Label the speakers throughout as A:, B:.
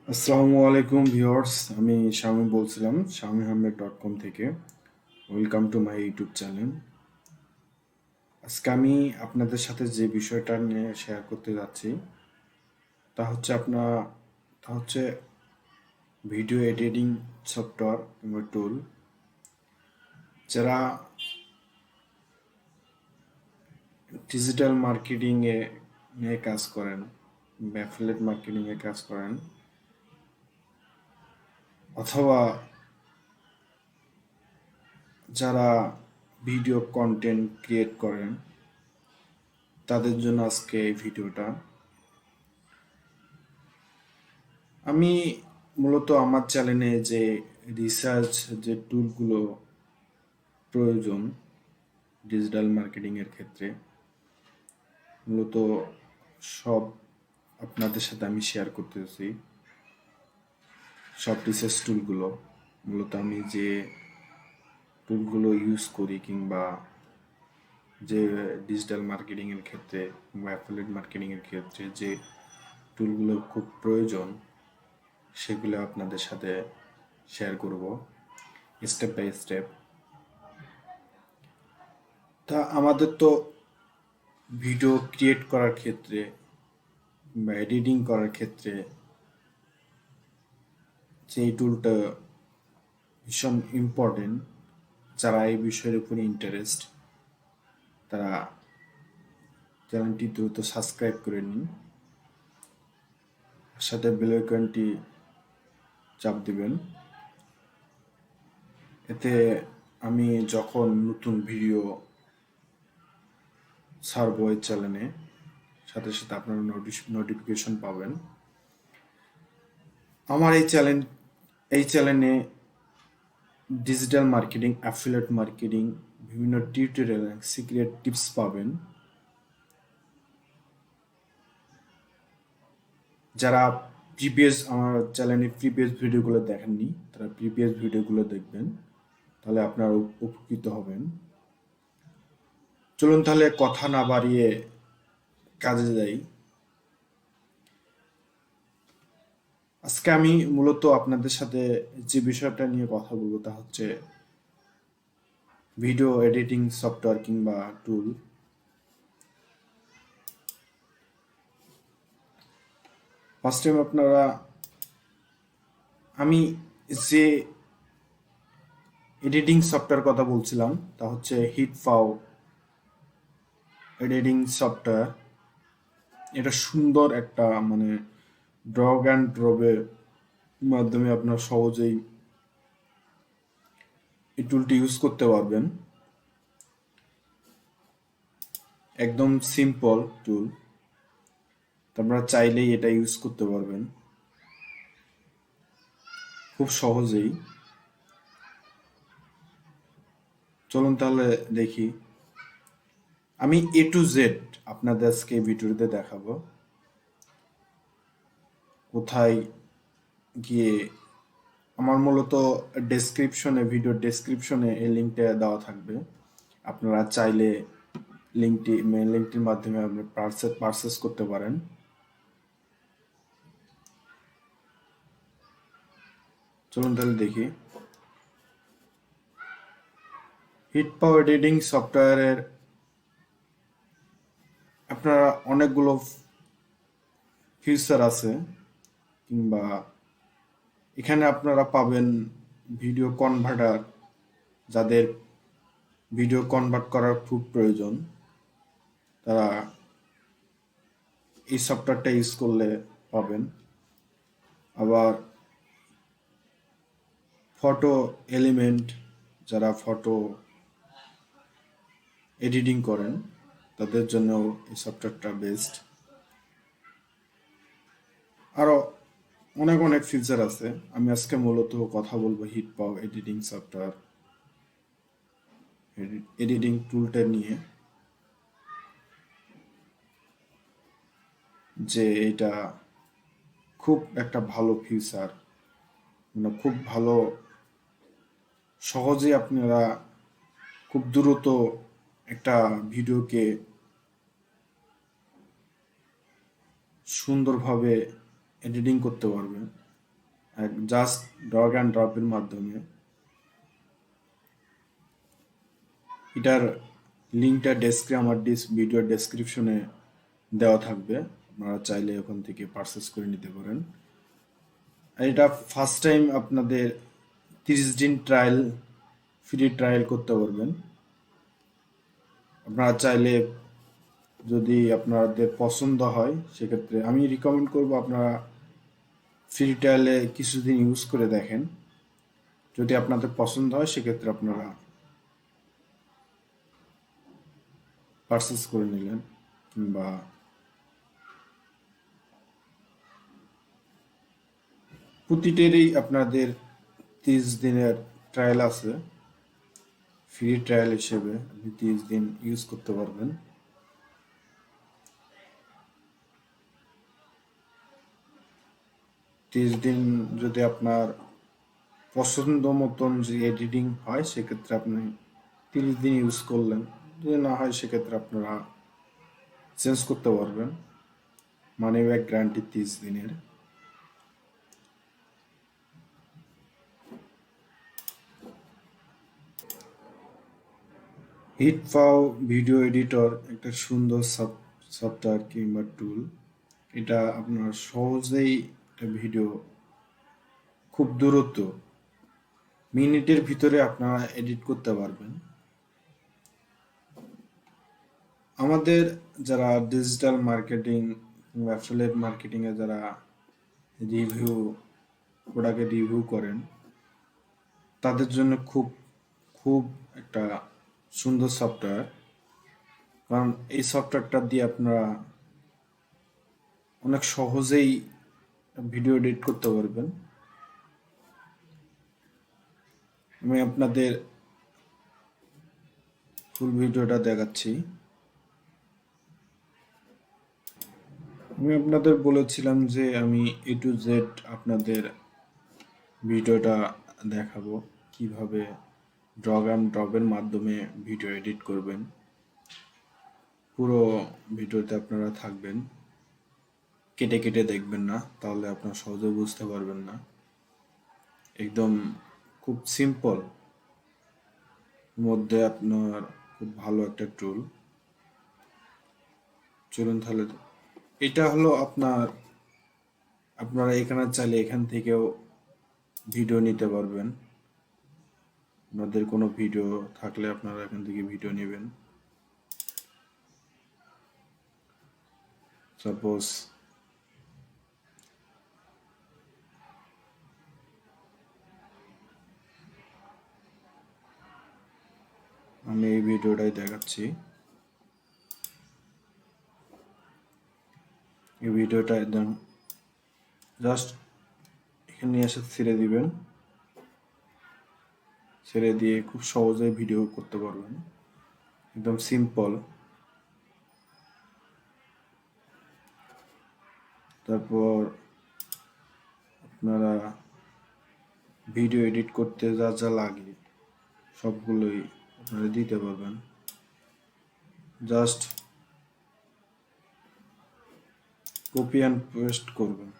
A: আসসালামু আলাইকুম ভিউয়ার্স, আমি শামীম বলছিলাম samimahmed.com থেকে। Welcome to my YouTube channel. আজকে আমি আপনাদের সাথে যে বিষয়টা নিয়ে শেয়ার করতে যাচ্ছি তা হচ্ছে তা হচ্ছে ভিডিও এডিটিং সফটওয়্যার কিংবা টুল। যারা ডিজিটাল মার্কেটিংয়ে নিয়ে কাজ করেন, অ্যাফিলিয়েট মার্কেটিংয়ে কাজ করেন, অথবা যারা ভিডিও কন্টেন্ট ক্রিয়েট করেন, তাদের জন্য আজকে এই ভিডিওটা। আমি মূলত আমার চ্যানেলে যে রিসার্চ যে টুলগুলো প্রয়োজন ডিজিটাল মার্কেটিংয়ের ক্ষেত্রে, মূলত সব আপনাদের সাথে আমি শেয়ার করতেছি। সব রিসার্চ টুলগুলো মূলত আমি যে টুলগুলো ইউজ করি, কিংবা যে ডিজিটাল মার্কেটিংয়ের ক্ষেত্রে কিংবা অ্যাফিলিয়েট মার্কেটিংয়ের ক্ষেত্রে যে টুলগুলো খুব প্রয়োজন, সেগুলো আপনাদের সাথে শেয়ার করব স্টেপ বাই স্টেপ। তা আমাদের তো ভিডিও ক্রিয়েট করার ক্ষেত্রে বা এডিটিং করার ক্ষেত্রে যে টুলটা ভীষণ ইম্পর্টেন্ট। যারা এই বিষয়ের উপরে ইন্টারেস্ট, তারা চ্যানেলটি দ্রুত সাবস্ক্রাইব করে নিন, সাথে বেল আইকনটি চাপ দিবেন। এতে আমি যখন নতুন ভিডিও ছাড়বো এই চ্যানেলে, সাথে সাথে আপনারা নোটিফিকেশন পাবেন। আমার এই চ্যানেলে ডিজিটাল মার্কেটিং, অ্যাফিলিয়েট মার্কেটিং, বিভিন্ন টিউটোরিয়াল, সিক্রেট টিপস পাবেন। যারা আমার চ্যানেলে প্রিভিয়াস ভিডিওগুলো দেখেননি, তারা প্রিভিয়াস ভিডিওগুলো দেখবেন, তাহলে আপনারা উপকৃত হবেন। চলুন তাহলে কথা না বাড়িয়ে কাজে যাই। আজকে আমি মূলত আপনাদের সাথে যে বিষয়টা নিয়ে কথা বলবো তা হচ্ছে ভিডিও এডিটিং সফটওয়্যার কিংবা টুল। ফার্স্ট টাইম আমি যে এডিটিং সফটওয়্যার কথা বলছিলাম তা হচ্ছে হিটফাও এডিটিং সফটওয়্যার। এটা সুন্দর একটা ড্রগ অ্যান্ড ড্রপের মাধ্যমে আপনার সহজেই এই টুলটি ইউজ করতে পারবেন। একদম সিম্পল টুল, আপনারা চাইলেই এটা ইউজ করতে পারবেন খুব সহজেই। চলুন তাহলে দেখি। আমি A to Z আপনাদের আজকে ভিডিওতে দেখাবো। কোথায় গিয়ে আমার মূলত ভিডিও ডেসক্রিপশনে এই লিঙ্কটা দেওয়া থাকবে। আপনারা চাইলে মেন লিঙ্কটির মাধ্যমে আপনি পারচেস করতে পারেন। চলুন তাহলে দেখি। হিটপাও এডিটিং সফটওয়্যারের আপনারা অনেকগুলো ফিচার আছে, কিংবা এখানে আপনারা পাবেন ভিডিও কনভার্টার। যাদের ভিডিও কনভার্ট করার খুব প্রয়োজন, তারা এই সফটওয়্যারটা ইউজ করলে পাবেন। আবার ফটো এলিমেন্ট, যারা ফটো এডিটিং করেন তাদের জন্য এই সফটওয়্যারটা বেস্ট। আরও অনেক অনেক ফিচার আছে। আমি আজকে মূলত কথা বলবো হিটপাও এডিটিং সফটওয়্যার এডিটিং টুলটা নিয়ে, যে এটা খুব একটা ভালো ফিচার, খুব ভালো। সহজে আপনারা খুব দ্রুত একটা ভিডিওকে সুন্দরভাবে এডিটিং করতে পারবেন। জাস্ট ড্র্যাগ অ্যান্ড ড্রপের মাধ্যমে। এটার লিঙ্কটা আমার ভিডিও ডেসক্রিপশনে দেওয়া থাকবে, আপনারা চাইলে ওখান থেকে পারচেস করে নিতে পারেন। আর এটা ফার্স্ট টাইম আপনাদের 30 দিন ফ্রি ট্রায়াল করতে পারবেন। আপনারা চাইলে যদি আপনাদের পছন্দ হয় সেক্ষেত্রে আমি রিকমেন্ড করব আপনারা ফ্রি ট্রায়ালে কিছুদিন ইউজ করে দেখেন। যদি আপনাদের পছন্দ হয় সেক্ষেত্রে আপনারা পারচেস করে নিলেন, কিংবা প্রতিটারই আপনাদের 30 দিনের ট্রায়াল আছে। ফ্রি ট্রায়াল হিসেবে আপনি 30 দিন ইউজ করতে পারবেন। দিন যদি আপনার পছন্দ মতন যে এডিটিং হয় সেক্ষেত্রে আপনি 30 দিন ইউজ করলেন, যদি না হয় সেক্ষেত্রে আপনারা চেঞ্জ করতে পারবেন। মানি ব্যাক গ্যারান্টি 30 দিনের। হিটপাও ভিডিও এডিটর একটা সুন্দর সফটওয়্যার কিংবা টুল। এটা আপনার সহজেই একটা ভিডিও খুব দ্রুত মিনিটের ভিতরে আপনারা এডিট করতে পারবেন। আমাদের যারা ডিজিটাল মার্কেটিং কিংবা অ্যাফিলিয়েট মার্কেটিংয়ে যারা প্রোডাক্টের রিভিউ করেন, তাদের জন্য খুব খুব একটা সুন্দর সফটওয়্যার। কারণ এই সফটওয়্যারটা দিয়ে আপনারা অনেক সহজেই ভিডিও এডিট করতে পারবেন। আমি আপনাদের ফুল ভিডিওটা দেখাচ্ছি। আমি আপনাদের বলেছিলাম যে আমি A to Z আপনাদের ভিডিওটা দেখাবো, কিভাবে ড্র্যাগ অ্যান্ড ড্রপের মাধ্যমে ভিডিও এডিট করবেন। পুরো ভিডিওতে আপনারা থাকবেন, কেটে কেটে দেখবেন না, তাহলে আপনারা সহজে বুঝতে পারবেন না। একদম খুব সিম্পল মধ্যে আপনার খুব ভালো একটা টুল। চলুন তাহলে, এটা হলো আপনারা এখানে চাইলে এখান থেকেও ভিডিও নিতে পারবেন। আপনাদের কোনো ভিডিও থাকলে আপনারা এখান থেকে ভিডিও নেবেন। সাপোজ আমি এই ভিডিওটাই দেখাচ্ছি। এই ভিডিওটা একদম জাস্ট এখানে এসে ছেড়ে দিবেন, ছেড়ে দিয়ে খুব সহজে ভিডিও করতে পারবেন, একদম সিম্পল। তারপর আপনারা ভিডিও এডিট করতে যা যা লাগে সবগুলোই আপনারা দিতে পারবেন। জাস্ট কপি অ্যান্ড পেস্ট করবেন।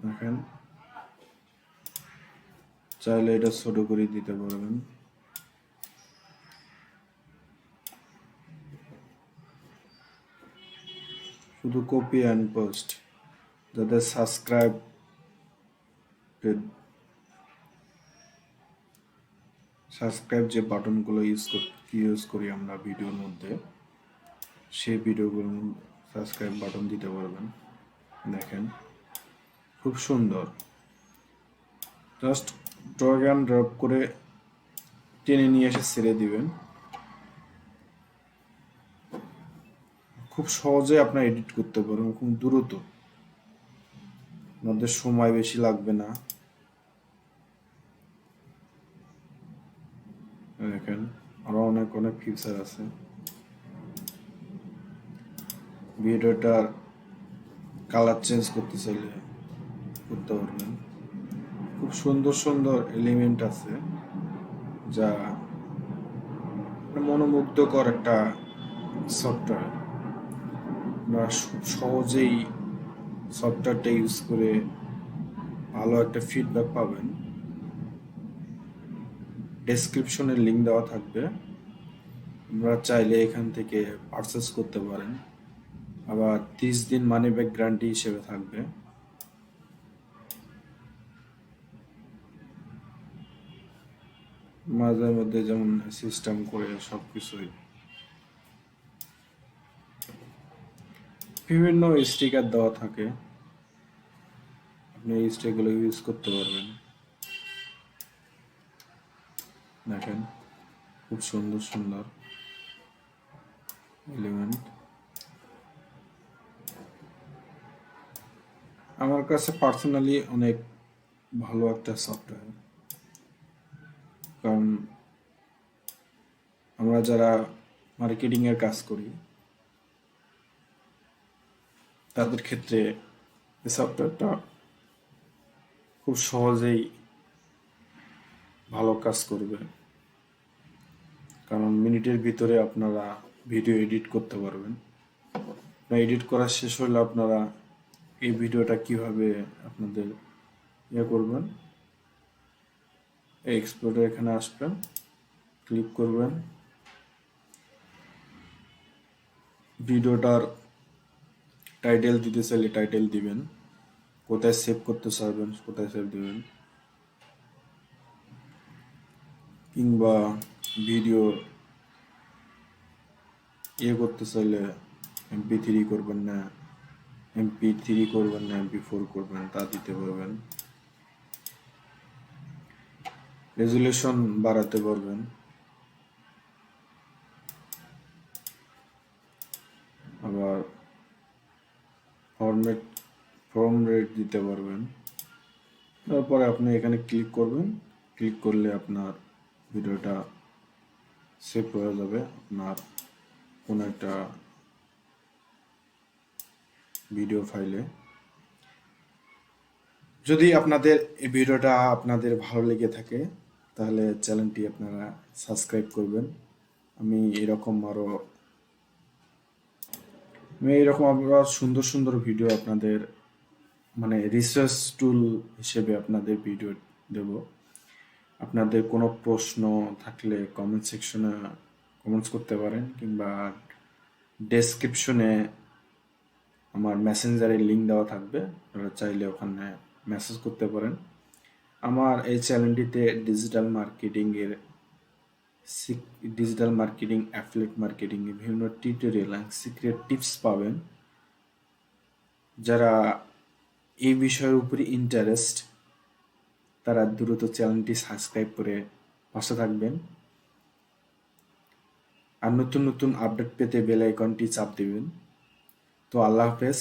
A: দেখেন, চাইলে এটা ছোট করে দিতে পারবেন। শুধু কপি অ্যান্ড পেস্ট। যাদের সাবস্ক্রাইব যে বাটনগুলো ইউজ করি আমরা ভিডিওর মধ্যে, সেই ভিডিওগুলো সাবস্ক্রাইব বাটন দিতে পারবেন। দেখেন, খুব সুন্দর। জাস্ট ড্র্যাগ অ্যান্ড ড্রপ করে টেনে নিয়ে এসে ছেড়ে দিবেন। খুব সহজে আপনার এডিট করতে পারবেন, খুব দ্রুত, আপনাদের সময় বেশি লাগবে না। দেখেন, আরো অনেক অনেক ফিচার আছে। ভিডিওটার কালার চেঞ্জ করতে চাইলে করতে পারবেন। খুব সুন্দর সুন্দর এলিমেন্ট আছে, যা মনোমুগ্ধকর একটা সফটওয়্যার। আপনারা খুব সহজেই সফটওয়্যারটা ইউজ করে ভালো একটা ফিডব্যাক পাবেন, ডেসক্রিপশনে লিংক দেওয়া থাকবে, আপনারা চাইলে এখান থেকে পারচেস করতে পারেন। আবার 30 দিন মানি ব্যাক গ্যারান্টি হিসেবে থাকবে। মাঝে মধ্যে যেমন সিস্টেম করে সবকিছুই বিভিন্ন স্টিকার দেওয়া থাকে, আপনি এই স্টিকারগুলো ইউজ করতে পারবেন। দেখেন খুব সুন্দর সুন্দর এলিমেন্ট। আমার কাছে পার্সোনালি অনেক ভালো একটা সফটওয়্যার, কারণ আমরা যারা মার্কেটিং এর কাজ করি তাদের ক্ষেত্রে এই সফটওয়্যারটা খুব সহজেই ভালো কাজ করবে, কারণ মিনিটের ভিতরে আপনারা ভিডিও এডিট করতে পারবেন। এডিট করা শেষ হলে আপনারা এই ভিডিওটা কিভাবে আপনাদের করবেন, এই এক্সপোর্টে এখানে আসবেন, ক্লিক করবেন, ভিডিওটার টাইটেল দিতে চাইলে টাইটেল দিবেন, কোথায় সেভ করতে চাইবেন কোথায় সেভ দিবেন, কিংবা ভিডিও করতে চাইলে MP3 করবেন না MP3 করবেন না MP4 করবেন তা দিতে পারবেন, রেজুলেশন বাড়াতে পারবেন, আবার ফর্ম রেট দিতে পারবেন। তারপরে আপনি এখানে ক্লিক করবেন, ক্লিক করলে আপনার ভিডিওটা সেভ হয়ে যাবে আপনার কোনো একটা ভিডিও ফাইলে। যদি আপনাদের এই ভিডিওটা আপনাদের ভালো লেগে থাকে তাহলে চ্যানেলটি আপনারা সাবস্ক্রাইব করবেন। আমি এরকম আরো সুন্দর সুন্দর ভিডিও আপনাদের মানে রিসার্চ টুল হিসেবে আপনাদের ভিডিও দেব। আপনাদের কোনো প্রশ্ন থাকলে কমেন্ট সেকশনে কমেন্টস করতে পারেন, কিংবা ডেসক্রিপশনে আমার মেসেঞ্জারের লিংক দেওয়া থাকবে, আপনারা চাইলে ওখানে মেসেজ করতে পারেন। আমার এই চ্যানেলটিতে ডিজিটাল মার্কেটিং, অ্যাফিলিয়েট মার্কেটিং এর বিভিন্ন টিউটোরিয়াল এন্ড সিক্রেট টিপস পাবেন। যারা এই বিষয়ের উপরে ইন্টারেস্ট তারা দ্রুত চ্যানেলটি সাবস্ক্রাইব করে পাশে থাকবেন, আর নতুন নতুন আপডেট পেতে বেল আইকনটি চাপ দিবেন। তো আল্লাহ হাফেজ,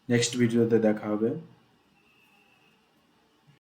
A: নেক্সট ভিডিওতে দেখা হবে।